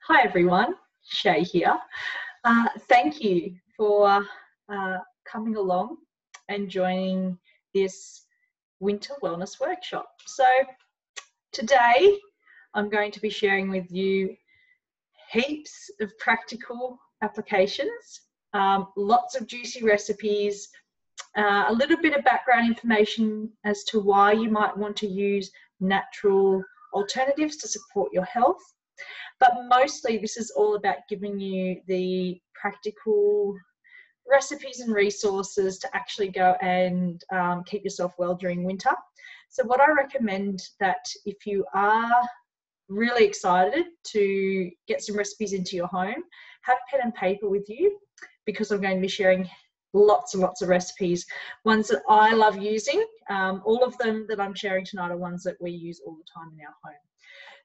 Hi everyone, Shay here. Thank you for coming along and joining this winter wellness workshop. So today I'm going to be sharing with you heaps of practical applications, lots of juicy recipes, a little bit of background information as to why you might want to use natural alternatives to support your health. But mostly this is all about giving you the practical recipes and resources to actually go and keep yourself well during winter. So what I recommend that if you are really excited to get some recipes into your home, have pen and paper with you, because I'm going to be sharing lots and lots of recipes, ones that I love using. All of them that I'm sharing tonight are ones that we use all the time in our home.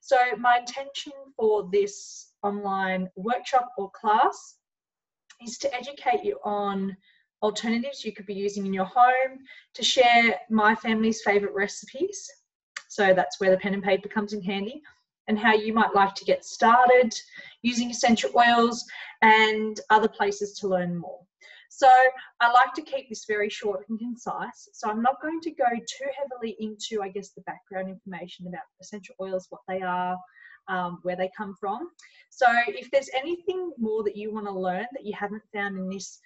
So my intention for this online workshop or class is to educate you on alternatives you could be using in your home, to share my family's favourite recipes, so that's where the pen and paper comes in handy, and how you might like to get started using essential oils and other places to learn more. So I like to keep this very short and concise. So I'm not going to go too heavily into, I guess, the background information about essential oils, what they are, where they come from. So if there's anything more that you want to learn that you haven't found in this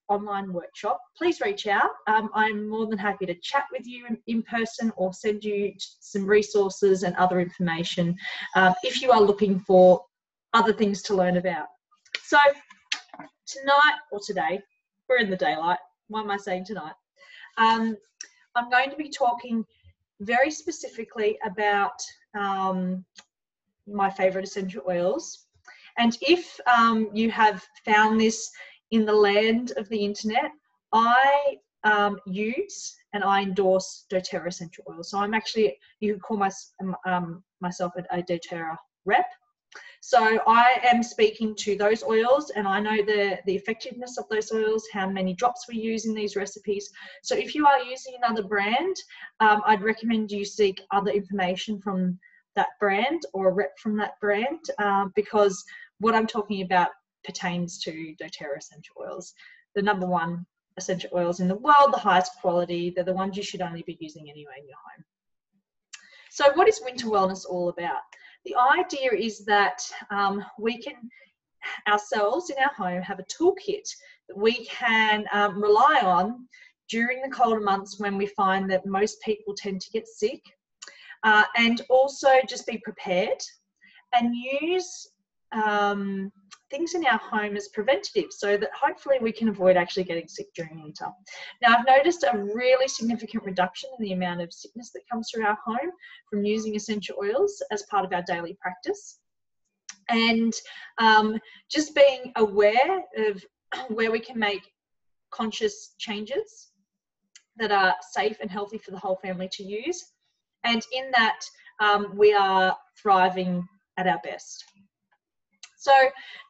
online workshop, please reach out. I'm more than happy to chat with you in person or send you some resources and other information if you are looking for other things to learn about. So tonight, or today, we're in the daylight. Why am I saying tonight? I'm going to be talking very specifically about my favourite essential oils. And if you have found this in the land of the internet, I use and I endorse doTERRA essential oils. So I'm actually, you could call myself a doTERRA rep. So I am speaking to those oils, and I know the effectiveness of those oils, how many drops we use in these recipes. So if you are using another brand, I'd recommend you seek other information from that brand or a rep from that brand, because what I'm talking about pertains to doTERRA essential oils. The #1 essential oils in the world, the highest quality. They're the ones you should only be using anyway in your home. So what is winter wellness all about? The idea is that we can ourselves in our home have a toolkit that we can rely on during the colder months when we find that most people tend to get sick, and also just be prepared and use things in our home as preventative, so that hopefully we can avoid actually getting sick during winter. Now, I've noticed a really significant reduction in the amount of sickness that comes through our home from using essential oils as part of our daily practice. And just being aware of where we can make conscious changes that are safe and healthy for the whole family to use. And in that, we are thriving at our best. So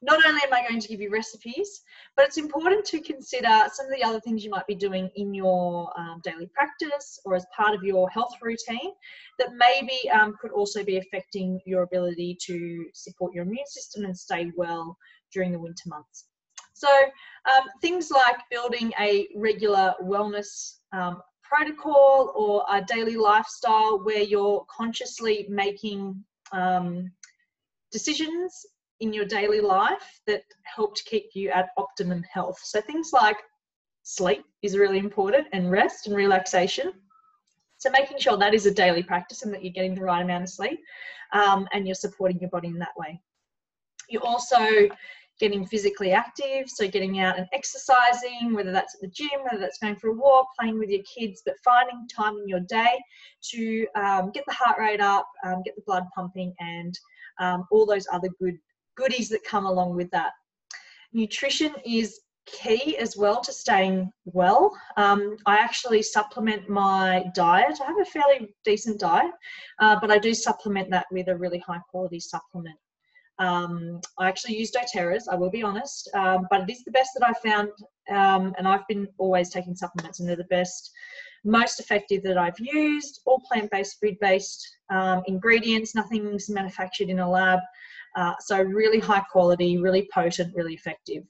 not only am I going to give you recipes, but it's important to consider some of the other things you might be doing in your daily practice or as part of your health routine that maybe could also be affecting your ability to support your immune system and stay well during the winter months. So things like building a regular wellness protocol or a daily lifestyle where you're consciously making decisions in your daily life that help to keep you at optimum health. So things like sleep is really important, and rest and relaxation. So making sure that is a daily practice and that you're getting the right amount of sleep, and you're supporting your body in that way. You're also getting physically active, so getting out and exercising, whether that's at the gym, whether that's going for a walk, playing with your kids, but finding time in your day to get the heart rate up, get the blood pumping, and all those other goodies that come along with that. Nutrition is key as well to staying well. I actually supplement my diet. I have a fairly decent diet, but I do supplement that with a really high quality supplement. I actually use doTERRA's, I will be honest, but it is the best that I've found, and I've been always taking supplements, and they're the best, most effective that I've used. All plant-based, food-based ingredients, nothing's manufactured in a lab. So really high quality, really potent, really effective.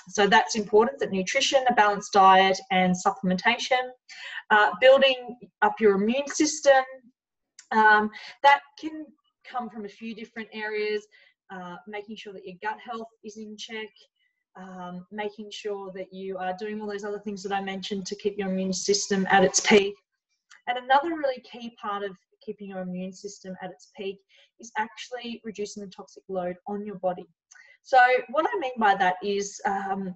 So that's important, that nutrition, a balanced diet and supplementation, building up your immune system, that can come from a few different areas, making sure that your gut health is in check, making sure that you are doing all those other things that I mentioned to keep your immune system at its peak. And another really key part of keeping your immune system at its peak is actually reducing the toxic load on your body. So what I mean by that is,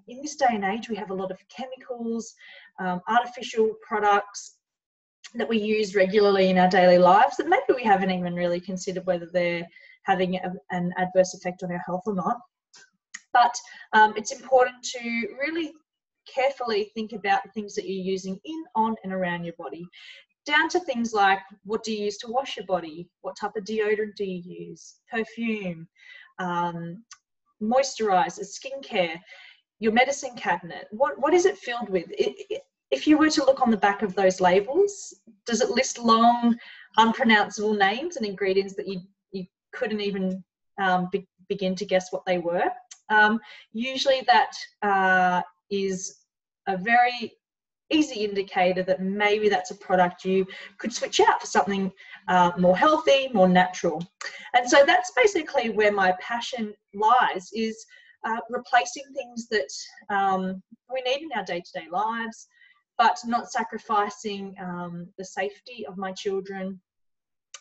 in this day and age, we have a lot of chemicals, artificial products that we use regularly in our daily lives that maybe we haven't even really considered whether they're having an adverse effect on our health or not. But it's important to really carefully think about the things that you're using in, on and around your body, down to things like, what do you use to wash your body? What type of deodorant do you use? Perfume, moisturizers, skincare, your medicine cabinet. What is it filled with? If you were to look on the back of those labels, does it list long, unpronounceable names and ingredients that you couldn't even begin to guess what they were? Usually that is a very easy indicator that maybe that's a product you could switch out for something more healthy, more natural. And so that's basically where my passion lies, is replacing things that we need in our day-to-day lives, but not sacrificing the safety of my children,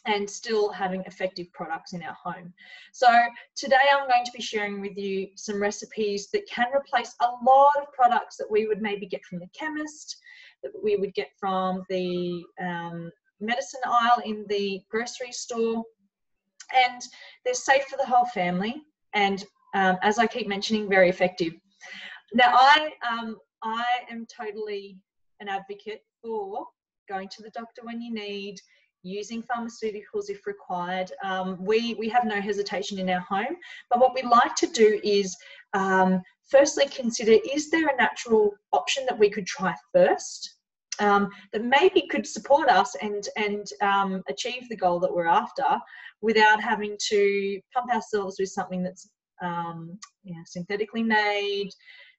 and still having effective products in our home. So today I'm going to be sharing with you some recipes that can replace a lot of products that we would maybe get from the chemist, that we would get from the medicine aisle in the grocery store, and they're safe for the whole family, and as I keep mentioning, very effective. Now I am totally an advocate for going to the doctor when you need, using pharmaceuticals if required. We have no hesitation in our home, but what we like to do is firstly consider, is there a natural option that we could try first, that maybe could support us and achieve the goal that we're after, without having to pump ourselves with something that's synthetically made,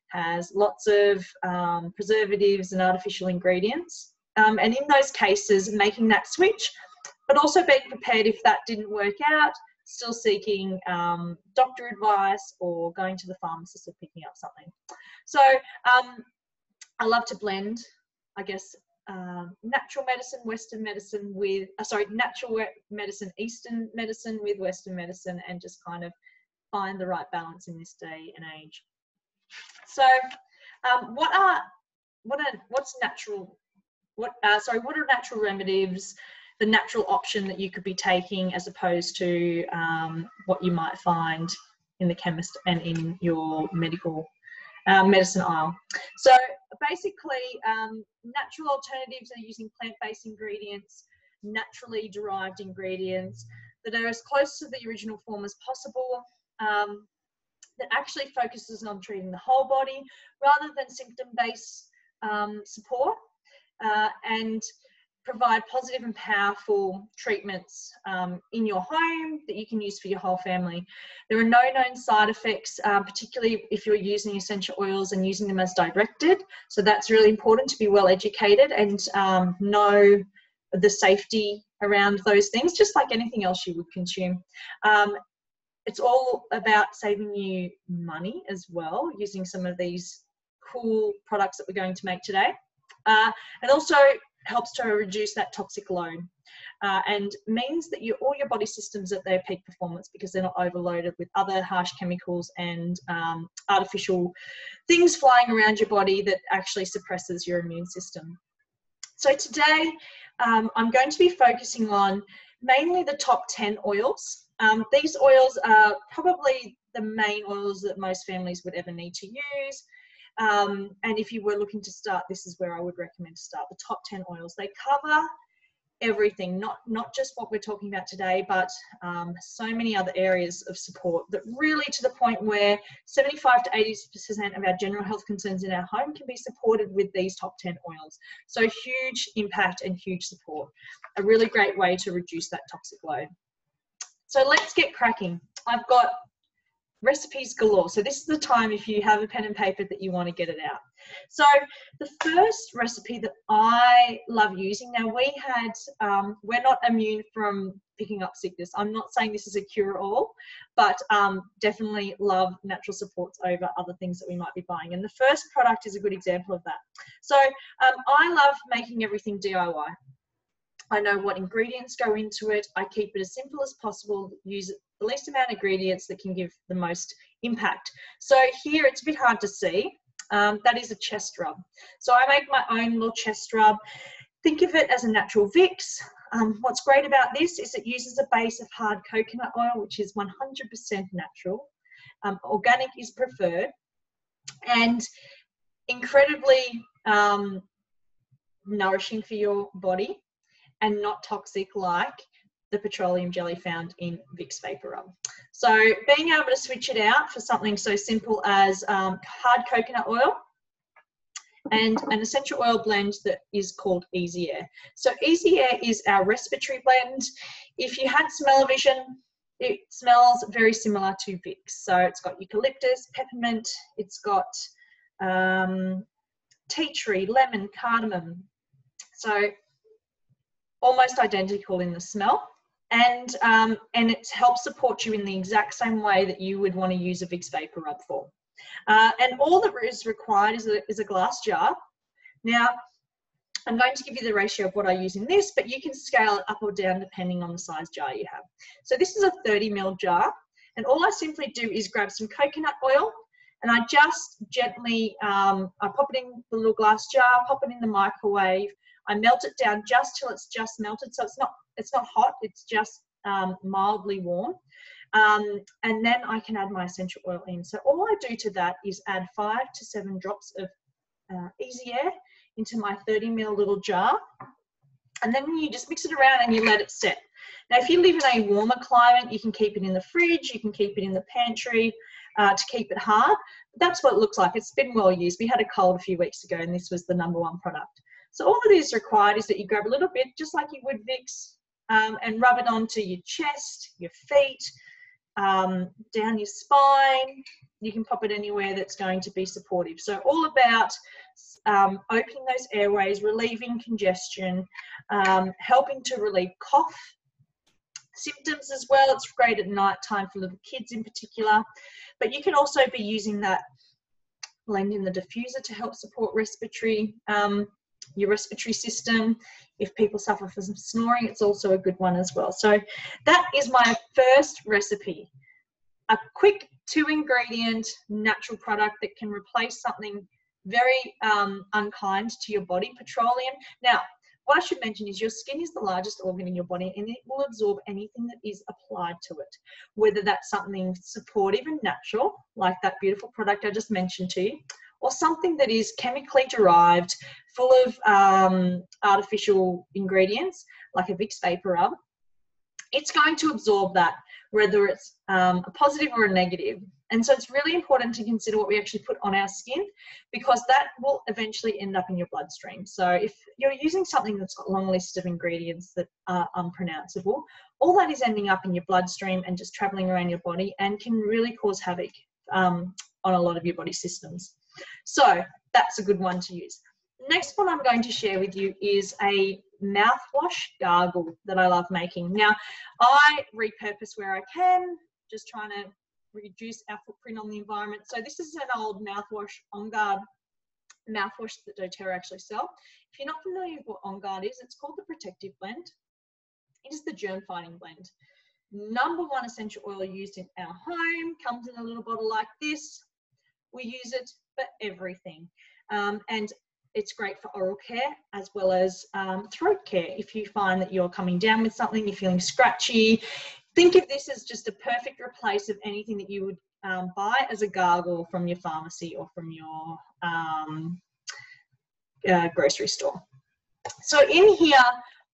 has lots of preservatives and artificial ingredients. And in those cases, making that switch, but also being prepared if that didn't work out, still seeking doctor advice or going to the pharmacist or picking up something. So I love to blend, I guess, natural medicine, Western medicine with, natural medicine, Eastern medicine with Western medicine, and just kind of find the right balance in this day and age. So what's natural? What are natural remedies, the natural option that you could be taking, as opposed to what you might find in the chemist and in your medical medicine aisle? So basically, natural alternatives are using plant-based ingredients, naturally derived ingredients that are as close to the original form as possible, that actually focuses on treating the whole body rather than symptom-based support. And provide positive and powerful treatments in your home that you can use for your whole family. There are no known side effects, particularly if you're using essential oils and using them as directed. So that's really important, to be well educated and know the safety around those things, just like anything else you would consume. It's all about saving you money as well, using some of these cool products that we're going to make today. And also helps to reduce that toxic load, and means that all your body systems at their peak performance, because they're not overloaded with other harsh chemicals and artificial things flying around your body that actually suppresses your immune system. So today I'm going to be focusing on mainly the top 10 oils. These oils are probably the main oils that most families would ever need to use. And if you were looking to start, this is where I would recommend to start, the top 10 oils. They cover everything, not just what we're talking about today, but so many other areas of support, that really to the point where 75 to 80% of our general health concerns in our home can be supported with these top 10 oils. So huge impact and huge support. A really great way to reduce that toxic load. So let's get cracking. I've got recipes galore. So this is the time, if you have a pen and paper, that you want to get it out. So the first recipe that I love using, now we're not immune from picking up sickness. I'm not saying this is a cure-all, but definitely love natural supports over other things that we might be buying. And the first product is a good example of that. So I love making everything DIY. I know what ingredients go into it. I keep it as simple as possible, use the least amount of ingredients that can give the most impact. So here it's a bit hard to see. That is a chest rub. So I make my own little chest rub. Think of it as a natural Vicks. What's great about this is it uses a base of hard coconut oil, which is 100% natural. Organic is preferred, and incredibly nourishing for your body, and not toxic like the petroleum jelly found in Vicks Vapor Rub. So being able to switch it out for something so simple as hard coconut oil and an essential oil blend that is called Easy Air. So Easy Air is our respiratory blend. If you had smell-o-vision, it smells very similar to Vicks. So it's got eucalyptus, peppermint, it's got tea tree, lemon, cardamom. So almost identical in the smell, and it helps support you in the exact same way that you would want to use a Vicks Vapor Rub for. And all that is required is a glass jar. Now, I'm going to give you the ratio of what I use in this, but you can scale it up or down depending on the size jar you have. So this is a 30 ml jar, and all I simply do is grab some coconut oil, and I just gently, I pop it in the little glass jar, pop it in the microwave. I melt it down just till it's just melted, so it's not hot, it's just mildly warm. And then I can add my essential oil in. So all I do to that is add 5 to 7 drops of Easy Air into my 30 ml little jar, and then you just mix it around and you let it set. Now, if you live in a warmer climate, you can keep it in the fridge, you can keep it in the pantry to keep it hard. But that's what it looks like. It's been well used. We had a cold a few weeks ago, and this was the #1 product. So all that is required is that you grab a little bit, just like you would Vicks, and rub it onto your chest, your feet, down your spine. You can pop it anywhere that's going to be supportive. So all about opening those airways, relieving congestion, helping to relieve cough symptoms as well. It's great at night time for little kids in particular. But you can also be using that blend in the diffuser to help support your respiratory system. If people suffer from snoring, it's also a good one as well. So that is my first recipe. A quick 2-ingredient natural product that can replace something very unkind to your body, petroleum. Now, what I should mention is your skin is the largest organ in your body, and it will absorb anything that is applied to it, whether that's something supportive and natural, like that beautiful product I just mentioned to you, or something that is chemically derived, full of artificial ingredients, like a Vicks Vapor Rub. It's going to absorb that, whether it's a positive or a negative. And so it's really important to consider what we actually put on our skin, because that will eventually end up in your bloodstream. So if you're using something that's got a long list of ingredients that are unpronounceable, all that is ending up in your bloodstream and just traveling around your body, and can really cause havoc on a lot of your body systems. So that's a good one to use. Next one I'm going to share with you is a mouthwash gargle that I love making. Now, I repurpose where I can, just trying to reduce our footprint on the environment. So this is an old mouthwash, On Guard mouthwash that doTERRA actually sell. If you're not familiar with what On Guard is, it's called the Protective Blend. It is the germ fighting blend. #1 essential oil used in our home, comes in a little bottle like this. We use it for everything. And it's great for oral care as well as throat care. If you find that you're coming down with something, you're feeling scratchy, think of this as just a perfect replace of anything that you would buy as a gargle from your pharmacy or from your grocery store. So in here,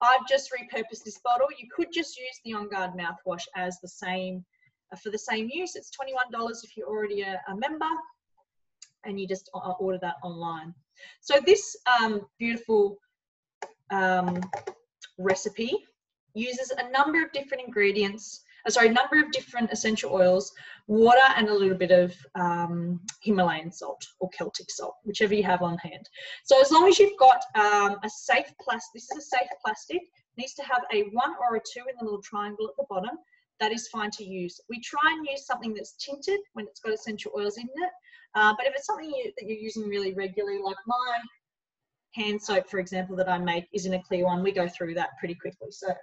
I've just repurposed this bottle. You could just use the On Guard mouthwash as the same, for the same use. It's $21 if you're already a member, and you just order that online. So this beautiful recipe uses a number of different ingredients number of different essential oils, water, and a little bit of Himalayan salt or Celtic salt, whichever you have on hand. So as long as you've got a safe plastic, this is a safe plastic, needs to have a 1 or a 2 in the little triangle at the bottom. That is fine to use. We try and use something that's tinted when it's got essential oils in it. But if it's something that you're using really regularly, like my hand soap, for example, that I make is in a clear one, we go through that pretty quickly. So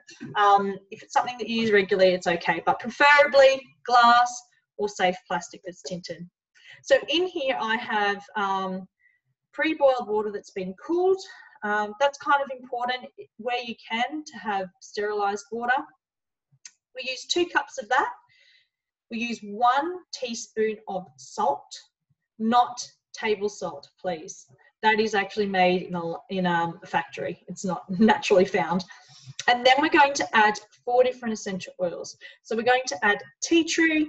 if it's something that you use regularly, it's okay, but preferably glass or safe plastic that's tinted. So in here I have pre-boiled water that's been cooled. That's kind of important where you can to have sterilized water. We use 2 cups of that. We use 1 teaspoon of salt, not table salt, please. That is actually made in a factory. It's not naturally found. And then we're going to add 4 different essential oils. So we're going to add tea tree,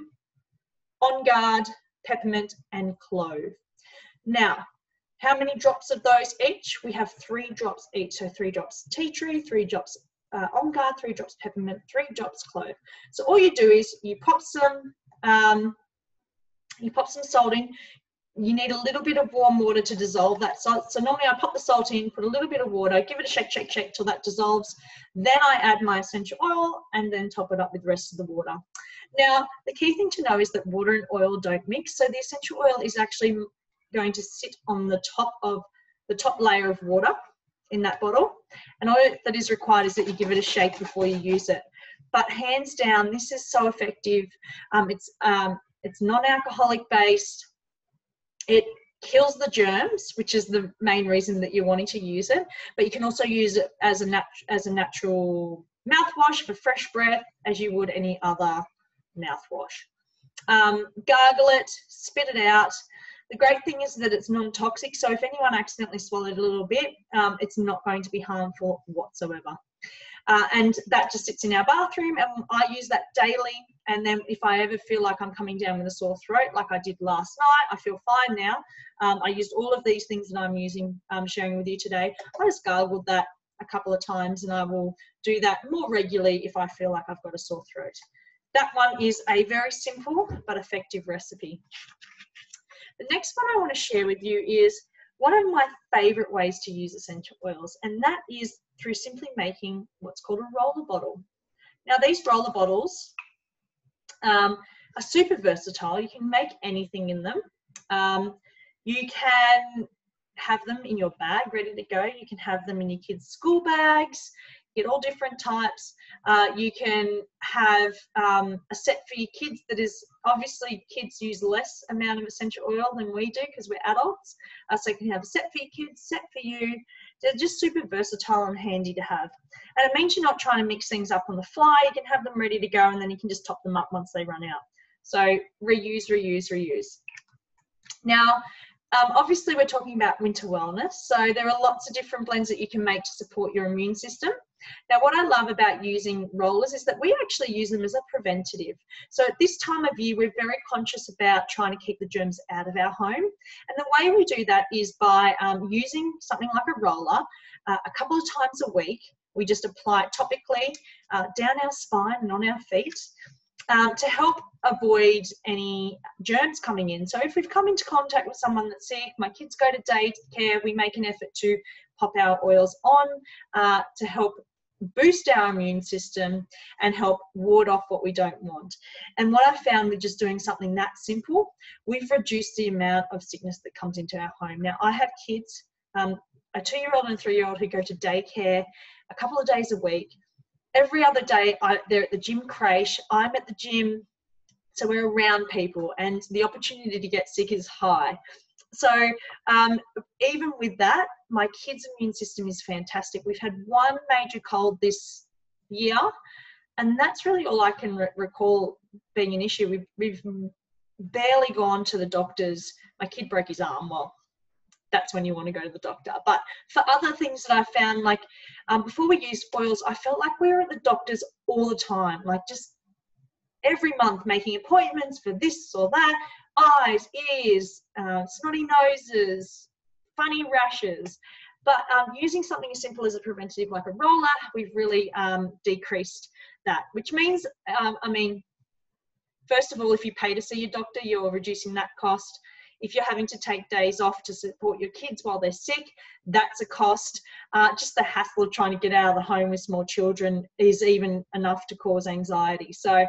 On Guard, peppermint, and clove. Now, how many drops of those each? We have 3 drops each. So 3 drops tea tree, 3 drops On Guard, 3 drops peppermint, 3 drops clove. So all you do is you pop some salt in. You need a little bit of warm water to dissolve that salt. So normally I pop the salt in, put a little bit of water, give it a shake, shake, shake till that dissolves. Then I add my essential oil and then top it up with the rest of the water. Now, the key thing to know is that water and oil don't mix. So the essential oil is actually going to sit on the top of the top layer of water in that bottle. And all that is required is that you give it a shake before you use it. But hands down, this is so effective. It's non-alcoholic based. It kills the germs, which is the main reason that you're wanting to use it. But you can also use it as a natural mouthwash for fresh breath, as you would any other mouthwash. Gargle it, spit it out. The great thing is that it's non-toxic, so if anyone accidentally swallowed a little bit, it's not going to be harmful whatsoever. And that just sits in our bathroom, and I use that daily. And then if I ever feel like I'm coming down with a sore throat, like I did last night, I feel fine now. I used all of these things that I'm sharing with you today. I just gargled that a couple of times, and I will do that more regularly if I feel like I've got a sore throat. That one is a very simple but effective recipe. The next one I want to share with you is one of my favorite ways to use essential oils, and that is through simply making what's called a roller bottle. Now, these roller bottles are super versatile. You can make anything in them. You can have them in your bag ready to go. You can have them in your kids' school bags. Get all different types. You can have a set for your kids that is, obviously kids use less amount of essential oil than we do because we're adults. So you can have a set for your kids, set for you. They're just super versatile and handy to have. And it means you're not trying to mix things up on the fly. You can have them ready to go, and then you can just top them up once they run out. So reuse, reuse, reuse. Now, obviously we're talking about winter wellness. So there are lots of different blends that you can make to support your immune system. Now, what I love about using rollers is that we actually use them as a preventative. So at this time of year, we're very conscious about trying to keep the germs out of our home. And the way we do that is by using something like a roller a couple of times a week. We just apply it topically down our spine and on our feet to help avoid any germs coming in. So if we've come into contact with someone that's sick, my kids go to daycare, we make an effort to pop our oils on to help boost our immune system and help ward off what we don't want. And what I've found with just doing something that simple, we've reduced the amount of sickness that comes into our home. Now, I have kids, a 2-year-old and a 3-year-old who go to daycare a couple of days a week. Every other day, they're at the gym creche. I'm at the gym, so we're around people, and the opportunity to get sick is high. So even with that, my kids' immune system is fantastic. We've had one major cold this year, and that's really all I can recall being an issue. We've barely gone to the doctors. My kid broke his arm. Well, that's when you want to go to the doctor. But for other things that I found, like before we used oils, I felt like we were at the doctors all the time, like just every month making appointments for this or that, eyes, ears, snotty noses, funny rashes. But using something as simple as a preventative like a roller, we've really decreased that, which means, I mean, first of all, if you pay to see your doctor, you're reducing that cost. If you're having to take days off to support your kids while they're sick, that's a cost. Just the hassle of trying to get out of the home with small children is even enough to cause anxiety. So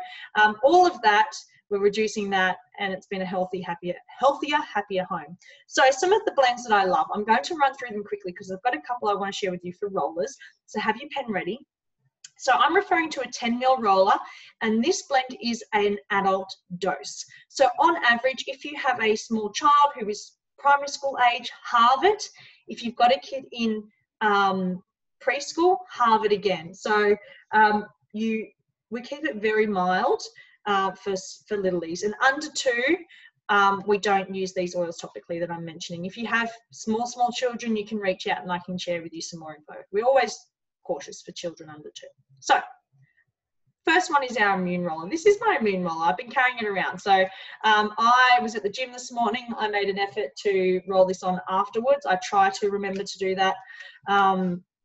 all of that, we're reducing that, and it's been a healthier, happier home. So some of the blends that I love, I'm going to run through them quickly because I've got a couple I want to share with you for rollers. So have your pen ready. So I'm referring to a 10 ml roller, and this blend is an adult dose. So on average, if you have a small child who is primary school age, halve it. If you've got a kid in preschool, halve it again. So we keep it very mild for littlies, and under 2, we don't use these oils topically that I'm mentioning. If you have small children, you can reach out and I can share with you some more info. We're always cautious for children under 2. So first one is our immune roller. This is my immune roller. I've been carrying it around. So I was at the gym this morning. I made an effort to roll this on afterwards. I try to remember to do that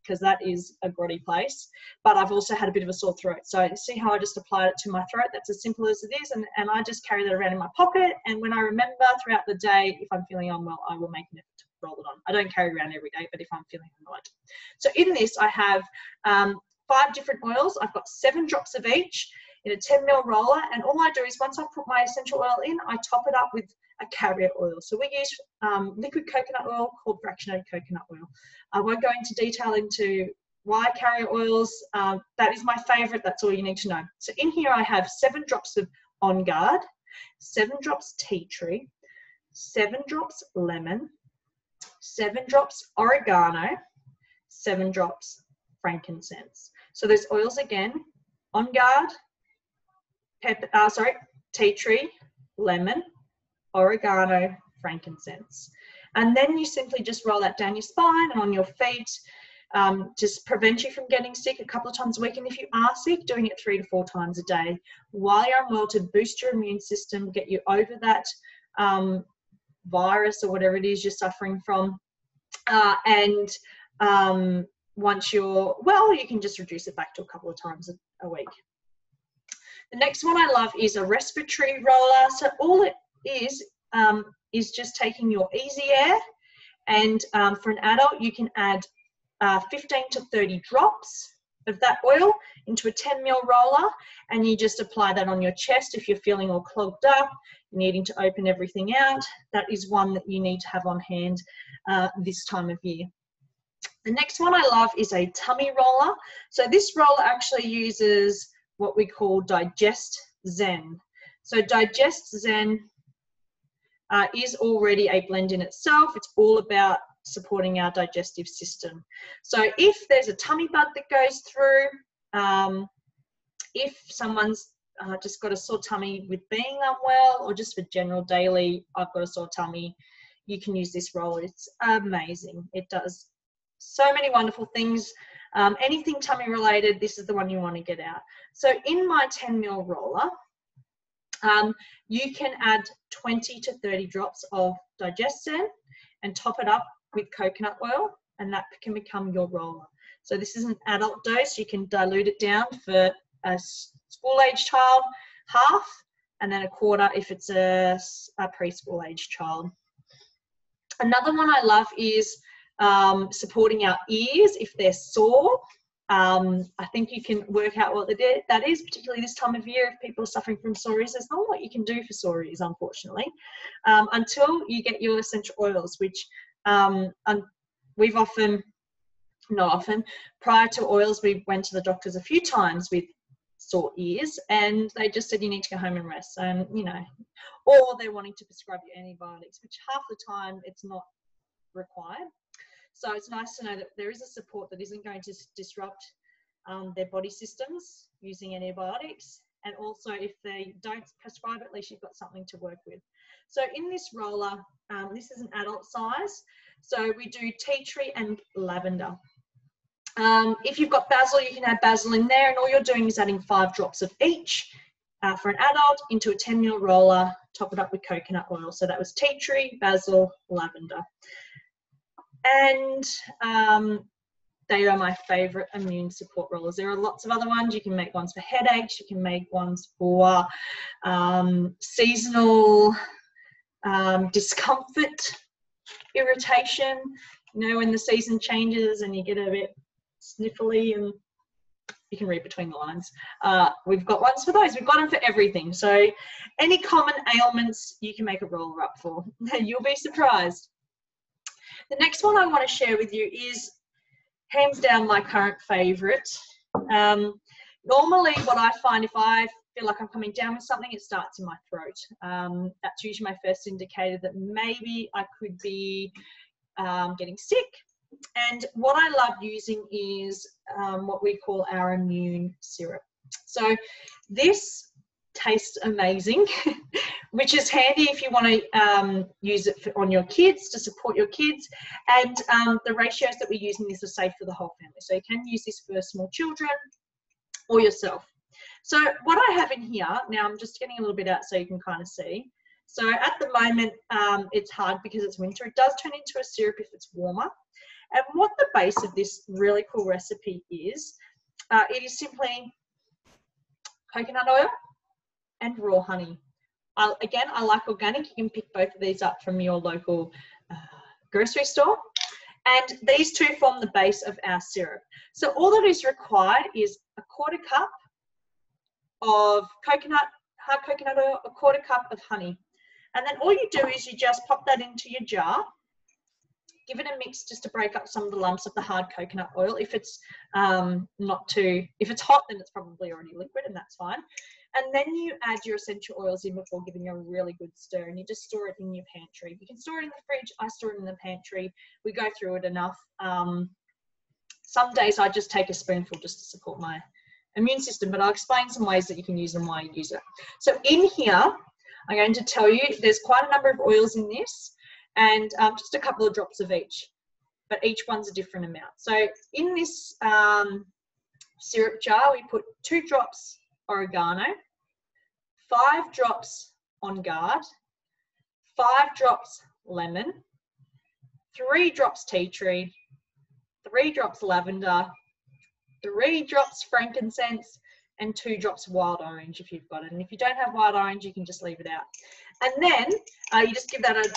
because that is a grotty place. But I've also had a bit of a sore throat. So see how I just applied it to my throat? That's as simple as it is. And I just carry that around in my pocket. And when I remember throughout the day, if I'm feeling unwell, I will make an effort to roll it on. I don't carry it around every day, but if I'm feeling annoyed. So in this, I have 5 different oils. I've got 7 drops of each in a 10 ml roller. And all I do is once I put my essential oil in, I top it up with a carrier oil. So we use liquid coconut oil called fractionated coconut oil. I won't go into detail into why carrier oils. That is my favorite. That's all you need to know. So in here, I have 7 drops of On Guard, 7 drops tea tree, 7 drops lemon, 7 drops oregano, 7 drops frankincense. So those oils again: On Guard, tea tree, lemon, oregano, frankincense. And then you simply just roll that down your spine and on your feet, just prevent you from getting sick a couple of times a week. And if you are sick, doing it 3 to 4 times a day while you're unwell, to boost your immune system, get you over that virus or whatever it is you're suffering from. Once you're well, you can just reduce it back to a couple of times a week. The next one I love is a respiratory roller. So all it is just taking your Easy Air, and for an adult, you can add 15 to 30 drops of that oil into a 10 ml roller, and you just apply that on your chest if you're feeling all clogged up, needing to open everything out. That is one that you need to have on hand this time of year. The next one I love is a tummy roller. So this roller actually uses what we call Digest Zen. So Digest Zen is already a blend in itself. It's all about supporting our digestive system. So if there's a tummy bug that goes through, if someone's just got a sore tummy with being unwell, or just for general daily, I've got a sore tummy, you can use this roller. It's amazing. It does so many wonderful things. Anything tummy related, this is the one you want to get out. So in my 10 ml roller, you can add 20 to 30 drops of Digest Zen and top it up with coconut oil, and that can become your roller. So this is an adult dose. You can dilute it down for a school-age child, half, and then a quarter if it's a preschool-age child. Another one I love is supporting our ears if they're sore. I think you can work out what that is, particularly this time of year. If people are suffering from sore ears, there's not a lot you can do for sore ears, unfortunately, until you get your essential oils, which we've not often, prior to oils, we went to the doctors a few times with sore ears, and they just said you need to go home and rest, and or they're wanting to prescribe you antibiotics, which half the time it's not required. So it's nice to know that there is a support that isn't going to disrupt their body systems using antibiotics. And also, if they don't prescribe, at least you've got something to work with. So in this roller, this is an adult size. So we do tea tree and lavender. If you've got basil, you can add basil in there, and all you're doing is adding 5 drops of each for an adult into a 10 ml roller, top it up with coconut oil. So that was tea tree, basil, lavender. And they are my favorite immune support rollers. There are lots of other ones. You can make ones for headaches. You can make ones for seasonal discomfort, irritation, you know, when the season changes and you get a bit sniffly, and you can read between the lines. We've got ones for those. We've got them for everything. So any common ailments you can make a roller up for. You'll be surprised. The next one I want to share with you is hands down my current favorite. Normally what I find, if I feel like I'm coming down with something, it starts in my throat. That's usually my first indicator that maybe I could be getting sick. And what I love using is what we call our immune syrup. So this tastes amazing, which is handy if you want to use it on your kids, to support your kids. And the ratios that we're using this are safe for the whole family. So you can use this for small children or yourself. So what I have in here, now I'm just getting a little bit out so you can kind of see. So at the moment, it's hard because it's winter. It does turn into a syrup if it's warmer. And what the base of this really cool recipe is, it is simply coconut oil and raw honey. Again, I like organic. You can pick both of these up from your local grocery store. And these two form the base of our syrup. So all that is required is a quarter cup of hard coconut oil, a quarter cup of honey. And then all you do is you just pop that into your jar, give it a mix just to break up some of the lumps of the hard coconut oil. If it's if it's hot, then it's probably already liquid, and that's fine. And then you add your essential oils in before giving it a really good stir, and you just store it in your pantry. You can store it in the fridge. I store it in the pantry. We go through it enough. Some days I just take a spoonful just to support my immune system, but I'll explain some ways that you can use and why you use it. So in here, I'm going to tell you there's quite a number of oils in this, and just a couple of drops of each, but each one's a different amount. So in this syrup jar, we put 2 drops oregano, 5 drops On Guard, 5 drops lemon, 3 drops tea tree, 3 drops lavender, 3 drops frankincense, and 2 drops wild orange if you've got it. And if you don't have wild orange, you can just leave it out. And then you just give that an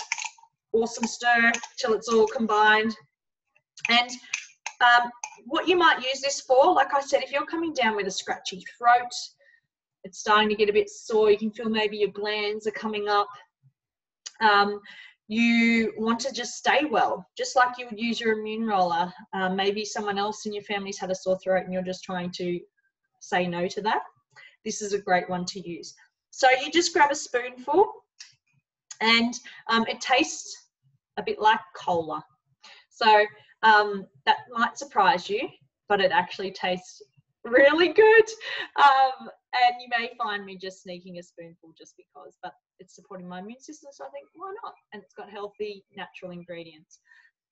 awesome stir till it's all combined. And what you might use this for, like I said, if you're coming down with a scratchy throat, it's starting to get a bit sore, you can feel maybe your glands are coming up, you want to just stay well, just like you would use your immune roller. Maybe someone else in your family's had a sore throat and you're just trying to say no to that. This is a great one to use. So you just grab a spoonful, and it tastes a bit like cola. So that might surprise you, but it actually tastes really good. And you may find me just sneaking a spoonful just because, but it's supporting my immune system, so I think, why not? And it's got healthy, natural ingredients.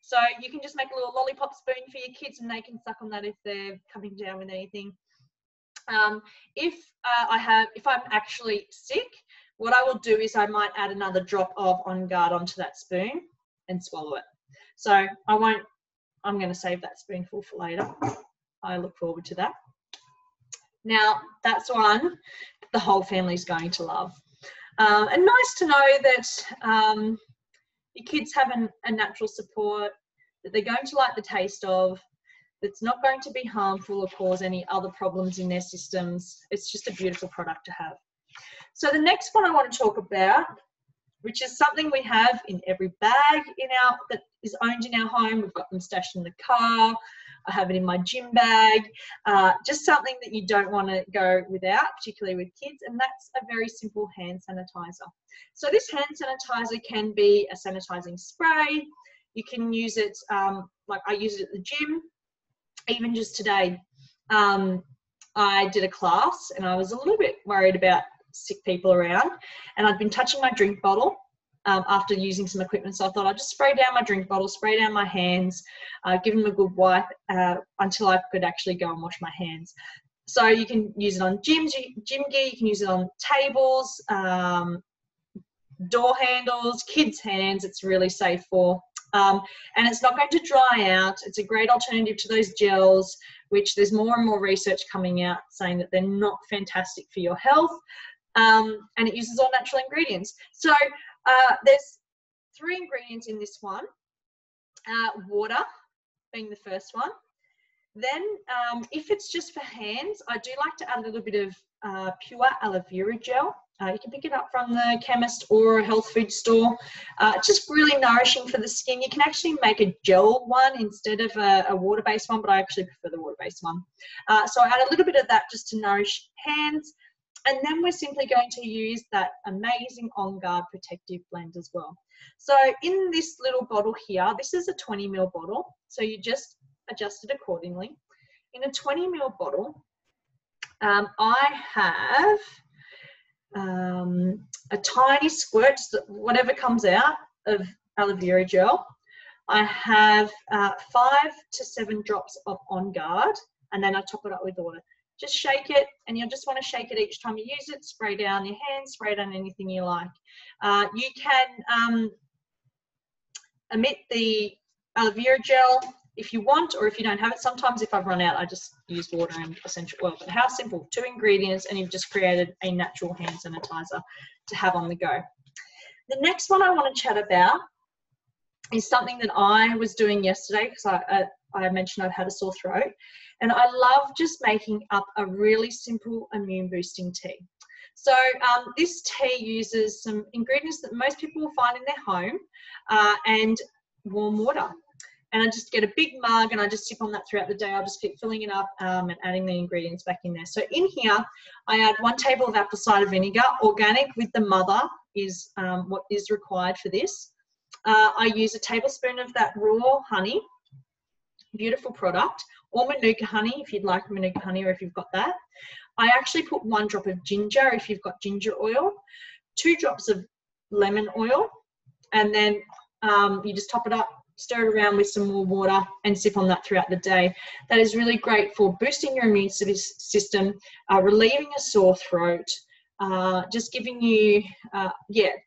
So you can just make a little lollipop spoon for your kids and they can suck on that if they're coming down with anything. If I'm actually sick, what I will do is I might add another drop of On Guard onto that spoon and swallow it. So I'm going to save that spoonful for later. I look forward to that. Now, that's one the whole family is going to love. And nice to know that your kids have a natural support that they're going to like the taste of, that's not going to be harmful or cause any other problems in their systems. It's just a beautiful product to have. So the next one I want to talk about, which is something we have in every bag that is owned in our home. We've got them stashed in the car. I have it in my gym bag. Just something that you don't want to go without, particularly with kids, and that's a very simple hand sanitizer. So this hand sanitizer can be a sanitizing spray. You can use it, like I use it at the gym. Even just today, I did a class and I was a little bit worried about sick people around, and I'd been touching my drink bottle after using some equipment, so I thought I'd just spray down my drink bottle, spray down my hands, give them a good wipe until I could actually go and wash my hands. So you can use it on gym gear, you can use it on tables, door handles, kids' hands. It's really safe for And it's not going to dry out. It's a great alternative to those gels, which there's more and more research coming out saying that they're not fantastic for your health. And it uses all natural ingredients. So there's 3 ingredients in this one. Water being the first one. Then if it's just for hands, I do like to add a little bit of pure aloe vera gel. You can pick it up from the chemist or a health food store. Just really nourishing for the skin. You can actually make a gel one instead of a water-based one, but I actually prefer the water-based one. So I add a little bit of that just to nourish hands. And then we're simply going to use that amazing On Guard Protective Blend as well. So in this little bottle here, this is a 20 ml bottle. So you just adjust it accordingly. In a 20 ml bottle, I have a tiny squirt, whatever comes out, of aloe vera gel. I have 5 to 7 drops of On Guard, and then I top it up with water. Just shake it, and you'll just want to shake it each time you use it. Spray down your hands, spray down anything you like. You can omit the aloe vera gel if you want, or if you don't have it. Sometimes if I've run out, I just use water and essential oil. But how simple, 2 ingredients, and you've just created a natural hand sanitizer to have on the go. The next one I want to chat about is something that I was doing yesterday, because I mentioned I've had a sore throat, and I love just making up a really simple immune boosting tea. So this tea uses some ingredients that most people will find in their home, and warm water. And I just get a big mug and I just sip on that throughout the day. I'll just keep filling it up and adding the ingredients back in there. So in here, I add 1 table of apple cider vinegar. Organic with the mother is what is required for this. I use a tablespoon of that raw honey, beautiful product, or Manuka honey if you'd like Manuka honey, or if you've got that. I actually put 1 drop of ginger if you've got ginger oil, 2 drops of lemon oil, and then you just top it up, stir it around with some more water, and sip on that throughout the day. That is really great for boosting your immune system, relieving a sore throat, just giving you,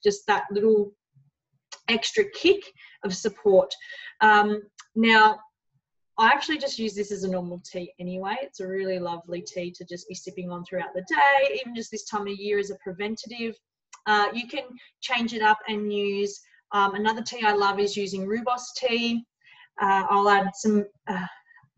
just that little extra kick of support. Now, I actually just use this as a normal tea anyway. It's a really lovely tea to just be sipping on throughout the day, even just this time of year as a preventative. You can change it up and use, another tea I love is using rooibos tea. I'll add some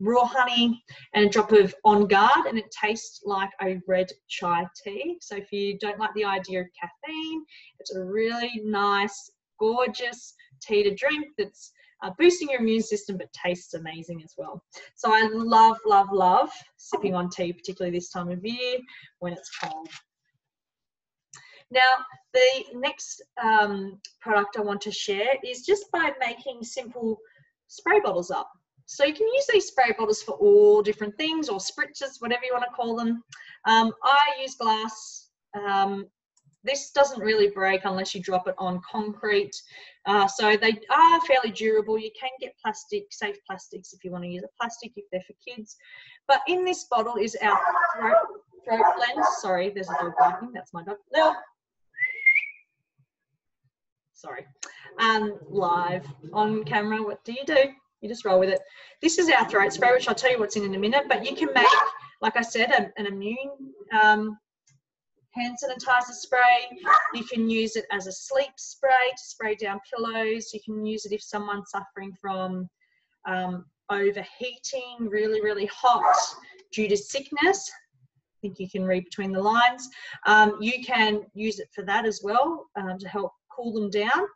raw honey and a drop of On Guard, and it tastes like a red chai tea. So if you don't like the idea of caffeine, it's a really nice, gorgeous tea to drink that's boosting your immune system, but tastes amazing as well. So I love, love, love sipping on tea, particularly this time of year when it's cold. Now, the next product I want to share is just by making simple spray bottles up. So you can use these spray bottles for all different things, or spritzers, whatever you want to call them. I use glass. This doesn't really break unless you drop it on concrete. So they are fairly durable. You can get plastic, safe plastics if you want to use a plastic, if they're for kids. But in this bottle is our throat blend. Sorry, there's a dog barking. That's my dog. No. Sorry. Live on camera, what do? You just roll with it. This is our throat spray, which I'll tell you what's in a minute. But you can make, like I said, an immune hand sanitizer spray. You can use it as a sleep spray to spray down pillows. You can use it if someone's suffering from overheating, really, really hot due to sickness. I think you can read between the lines. You can use it for that as well, to help cool them down.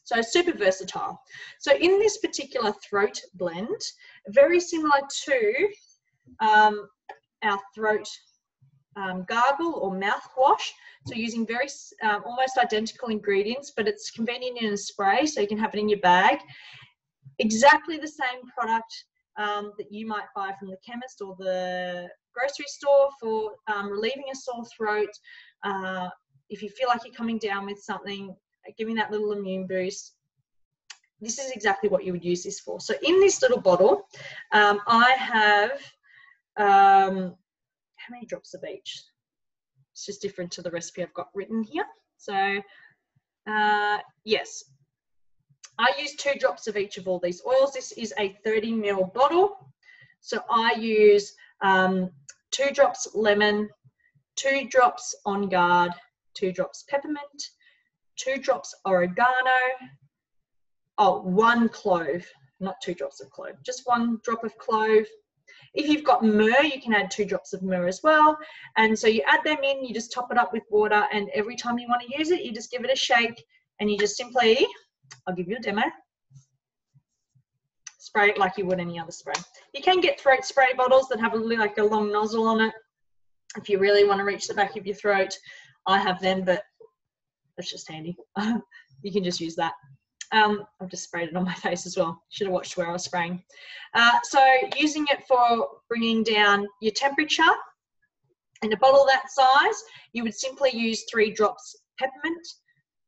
So super versatile. So in this particular throat blend, very similar to our throat gargle or mouthwash, so using very almost identical ingredients, but it's convenient in a spray, so you can have it in your bag. Exactly the same product that you might buy from the chemist or the grocery store for relieving a sore throat. If you feel like you're coming down with something, giving that little immune boost, this is exactly what you would use this for. So in this little bottle, I have how many drops of each? It's just different to the recipe I've got written here. So yes, I use 2 drops of each of all these oils. This is a 30 ml bottle. So I use 2 drops lemon, 2 drops On Guard, 2 drops peppermint, 2 drops oregano, 1 clove, not 2 drops of clove, just 1 drop of clove. If you've got myrrh, you can add 2 drops of myrrh as well. And so you add them in, you just top it up with water, and every time you want to use it, you just give it a shake, and you just simply, I'll give you a demo, spray it like you would any other spray. You can get throat spray bottles that have a long nozzle on it if you really want to reach the back of your throat. I have them, but that's just handy. You can just use that. I've just sprayed it on my face as well. Should have watched where I was spraying. So using it for bringing down your temperature, in a bottle that size, you would simply use 3 drops peppermint,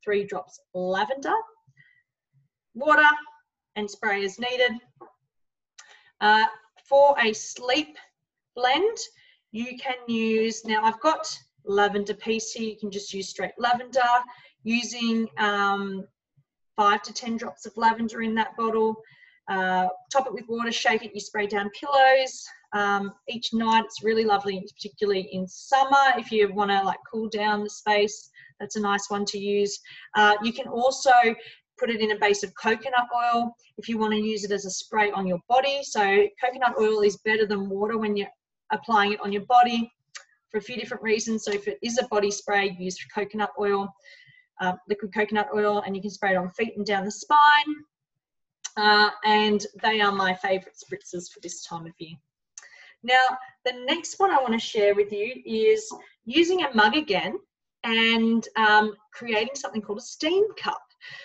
3 drops lavender, water, and spray as needed. For a sleep blend, you can use, now I've got lavender piece here, you can just use straight lavender, using 5 to 10 drops of lavender in that bottle. Top it with water, shake it, you spray down pillows each night. It's really lovely, particularly in summer if you want to cool down the space. That's a nice one to use. You can also put it in a base of coconut oil if you want to use it as a spray on your body. So coconut oil is better than water when you're applying it on your body for a few different reasons. So if it is a body spray, use coconut oil, liquid coconut oil, and you can spray it on feet and down the spine. And they are my favorite spritzers for this time of year. Now, the next one I want to share with you is using a mug again and creating something called a steam cup.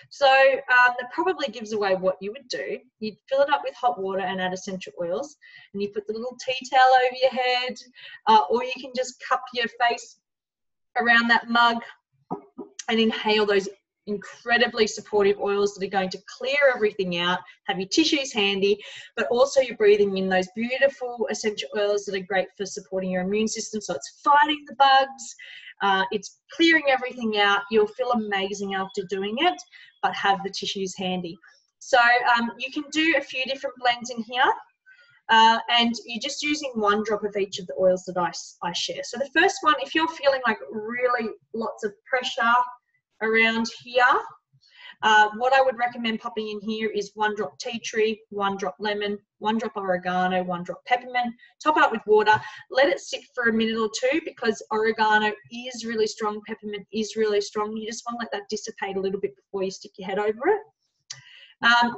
So that probably gives away what you would do. You'd fill it up with hot water and add essential oils, and you put the little tea towel over your head, or you can just cup your face around that mug and inhale those incredibly supportive oils that are going to clear everything out, have your tissues handy, but also you're breathing in those beautiful essential oils that are great for supporting your immune system. So it's fighting the bugs, it's clearing everything out. You'll feel amazing after doing it, but have the tissues handy. So you can do a few different blends in here. And you're just using 1 drop of each of the oils that I share. So the first one, if you're feeling really lots of pressure around here, what I would recommend popping in here is 1 drop tea tree, 1 drop lemon, 1 drop oregano, 1 drop peppermint. Top it up with water, let it sit for a minute or 2 because oregano is really strong, peppermint is really strong. You just want to let that dissipate a little bit before you stick your head over it.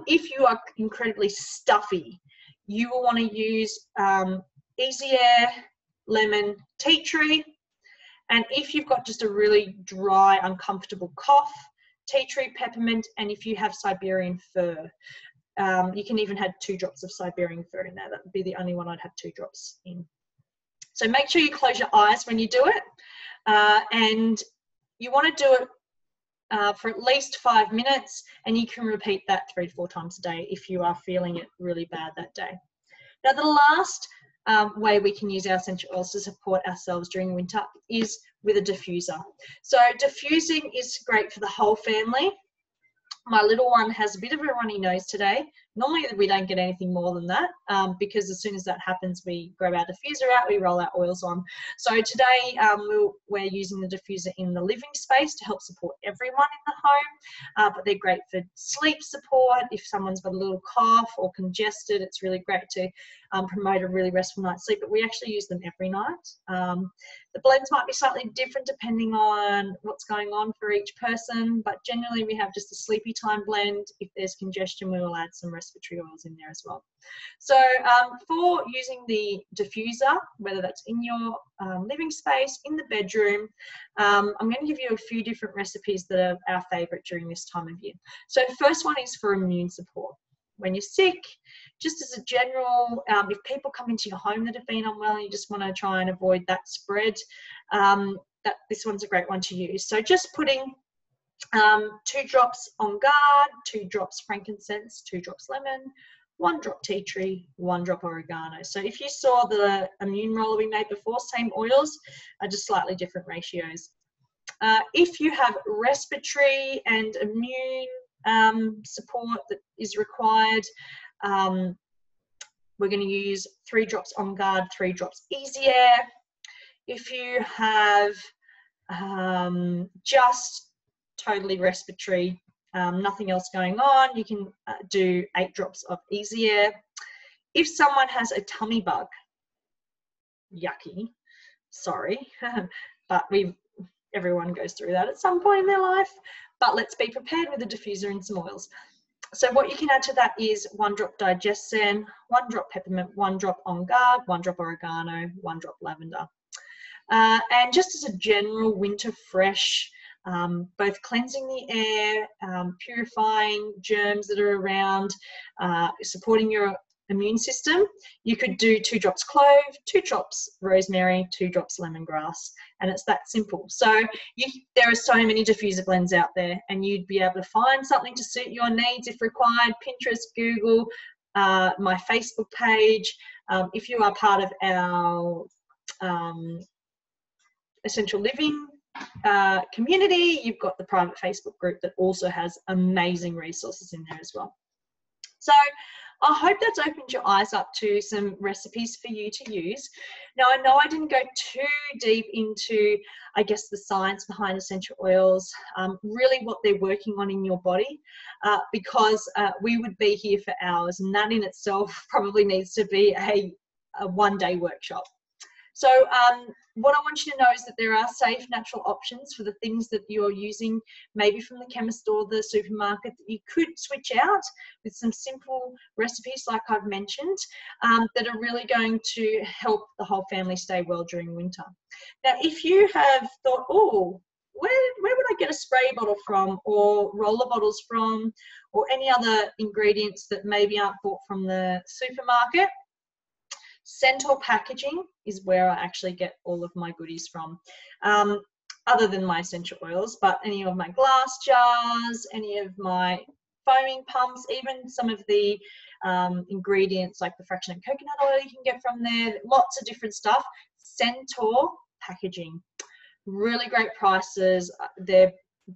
If you are incredibly stuffy, you will want to use Easy Air, lemon, tea tree. And if you've got just a really dry, uncomfortable cough, tea tree, peppermint, and if you have Siberian fir, you can even have 2 drops of Siberian fir in there. That would be the only one I'd have 2 drops in. So make sure you close your eyes when you do it. And you want to do it for at least 5 minutes, and you can repeat that 3 to 4 times a day if you are feeling it really bad that day. Now, the last way we can use our essential oils to support ourselves during winter is with a diffuser. So diffusing is great for the whole family. My little one has a bit of a runny nose today. Normally we don't get anything more than that because as soon as that happens, we grab our diffuser out, we roll our oils on. So today we're using the diffuser in the living space to help support everyone in the home, but they're great for sleep support. If someone's got a little cough or congested, it's really great to promote a really restful night's sleep, but we actually use them every night. The blends might be slightly different depending on what's going on for each person, but generally we have just a sleepy time blend. If there's congestion, we will add some respiratory oils in there as well. So for using the diffuser, whether that's in your living space, in the bedroom, I'm going to give you a few different recipes that are our favorite during this time of year. So first one is for immune support. When you're sick, just as a general, if people come into your home that have been unwell and you just want to try and avoid that spread, this one's a great one to use. So just putting 2 drops On Guard, 2 drops frankincense, 2 drops lemon, 1 drop tea tree, 1 drop oregano. So if you saw the immune roller we made before, same oils, just slightly different ratios. If you have respiratory and immune support that is required. We're going to use 3 drops On Guard, 3 drops Easy Air. If you have just totally respiratory, nothing else going on, you can do 8 drops of Easy Air. If someone has a tummy bug, yucky, sorry, but everyone goes through that at some point in their life, but let's be prepared with a diffuser and some oils. So what you can add to that is 1 drop Digestion, 1 drop peppermint, 1 drop On Guard, 1 drop oregano, 1 drop lavender. And just as a general winter fresh, both cleansing the air, purifying germs that are around, supporting your immune system, you could do 2 drops clove, 2 drops rosemary, 2 drops lemongrass, and it's that simple. So there are so many diffuser blends out there, and you'd be able to find something to suit your needs if required. Pinterest, Google, my Facebook page. If you are part of our Essential Living community, you've got the private Facebook group that also has amazing resources in there as well. So I hope that's opened your eyes up to some recipes for you to use. Now, I know I didn't go too deep into, I guess, the science behind essential oils, really what they're working on in your body, because we would be here for hours, and that in itself probably needs to be a one-day workshop. So what I want you to know is that there are safe, natural options for the things that you're using, maybe from the chemist or the supermarket, that you could switch out with some simple recipes like I've mentioned, that are really going to help the whole family stay well during winter. Now, if you have thought, oh, where would I get a spray bottle from, or roller bottles from, or any other ingredients that maybe aren't bought from the supermarket, Centaur Packaging is where I actually get all of my goodies from, other than my essential oils, but any of my glass jars, any of my foaming pumps, even some of the ingredients like the fractionated coconut oil you can get from there, lots of different stuff. Centaur Packaging, really great prices. They're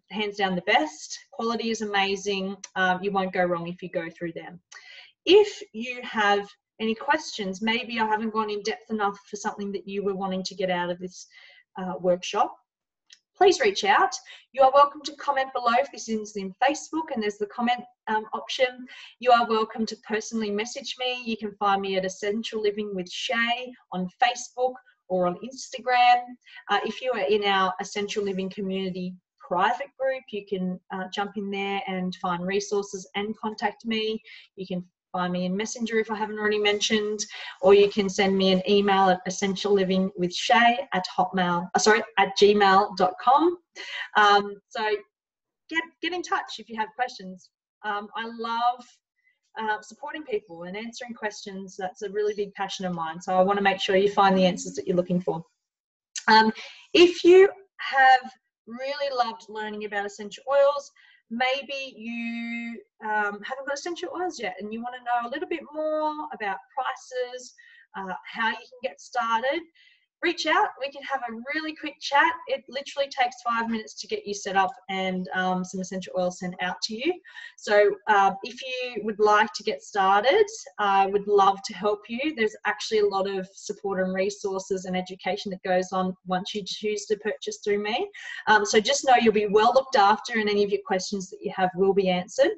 hands down the best. Quality is amazing. You won't go wrong if you go through them. If you have any questions, maybe I haven't gone in depth enough for something that you were wanting to get out of this workshop, please reach out. You are welcome to comment below if this is in Facebook, and there's the comment option. You are welcome to personally message me. You can find me at Essential Living with Shay on Facebook or on Instagram. If you are in our Essential Living community private group, you can jump in there and find resources and contact me. You can find me in Messenger if I haven't already mentioned, or you can send me an email at essentiallivingwithshay@gmail.com. So get in touch if you have questions. I love supporting people and answering questions. That's a really big passion of mine. So I want to make sure you find the answers that you're looking for. If you have really loved learning about essential oils, maybe you haven't got essential oils yet and you want to know a little bit more about prices, how you can get started, reach out. We can have a really quick chat. It literally takes 5 minutes to get you set up and some essential oils sent out to you. So if you would like to get started, I would love to help you. There's actually a lot of support and resources and education that goes on once you choose to purchase through me. So just know you'll be well looked after, and any of your questions that you have will be answered.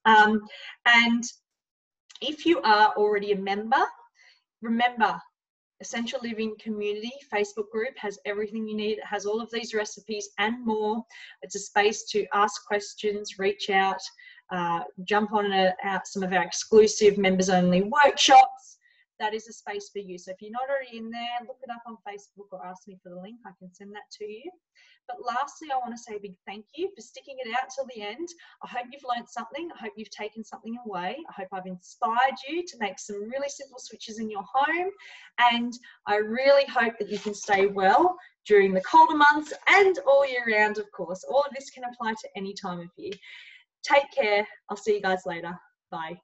And if you are already a member, remember, Essential Living Community Facebook group has everything you need. It has all of these recipes and more. It's a space to ask questions, reach out, jump on some of our exclusive members only workshops. That is a space for you. So if you're not already in there, look it up on Facebook or ask me for the link. I can send that to you. But lastly, I want to say a big thank you for sticking it out till the end. I hope you've learned something. I hope you've taken something away. I hope I've inspired you to make some really simple switches in your home. And I really hope that you can stay well during the colder months and all year round, of course. All of this can apply to any time of year. Take care. I'll see you guys later. Bye.